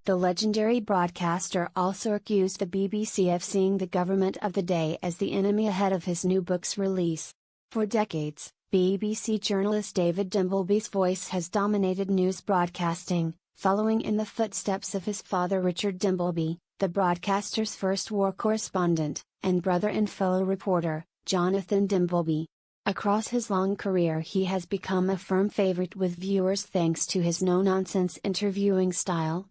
The legendary broadcaster also accused the BBC of seeing the government of the day as the enemy ahead of his new book's release. For decades, BBC journalist David Dimbleby's voice has dominated news broadcasting, following in the footsteps of his father Richard Dimbleby, the broadcaster's first war correspondent, and brother and fellow reporter, Jonathan Dimbleby. Across his long career he has become a firm favorite with viewers thanks to his no-nonsense interviewing style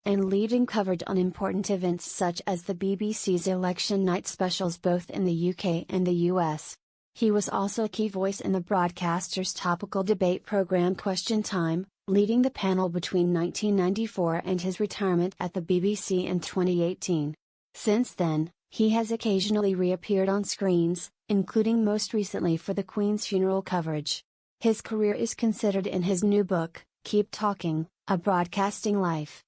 and leading coverage on important events such as the BBC's election night specials both in the UK and the US. He was also a key voice in the broadcaster's topical debate programme Question Time, leading the panel between 1994 and his retirement at the BBC in 2018. Since then, he has occasionally reappeared on screens, including most recently for the Queen's funeral coverage. His career is considered in his new book, Keep Talking, A Broadcasting Life,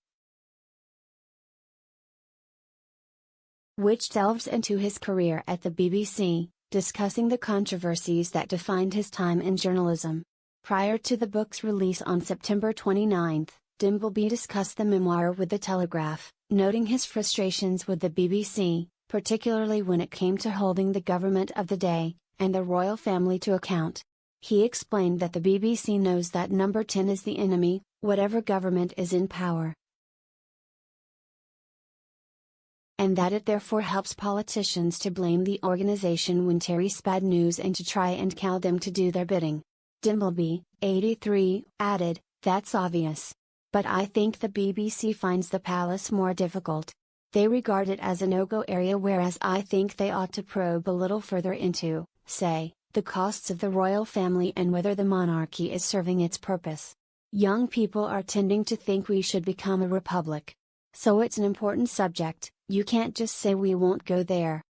which delves into his career at the BBC, discussing the controversies that defined his time in journalism. Prior to the book's release on September 29, Dimbleby discussed the memoir with The Telegraph, noting his frustrations with the BBC, particularly when it came to holding the government of the day, and the royal family to account. He explained that the BBC knows that number 10 is the enemy, whatever government is in power, and that it therefore helps politicians to blame the organisation when Terry spread news and to try and cow them to do their bidding. Dimbleby, 83, added, "That's obvious. But I think the BBC finds the palace more difficult. They regard it as a no-go area, whereas I think they ought to probe a little further into, say, the costs of the royal family and whether the monarchy is serving its purpose. Young people are tending to think we should become a republic. So it's an important subject, you can't just say we won't go there."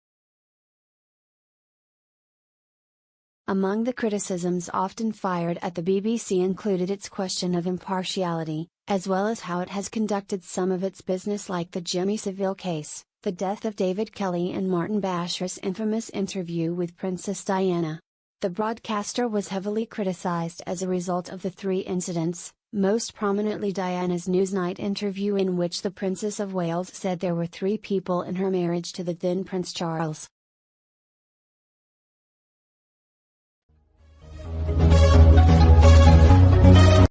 Among the criticisms often fired at the BBC included its question of impartiality, as well as how it has conducted some of its business, like the Jimmy Savile case, the death of David Kelly and Martin Bashar's infamous interview with Princess Diana. The broadcaster was heavily criticised as a result of the three incidents, most prominently Diana's Newsnight interview in which the Princess of Wales said there were 3 people in her marriage to the then Prince Charles.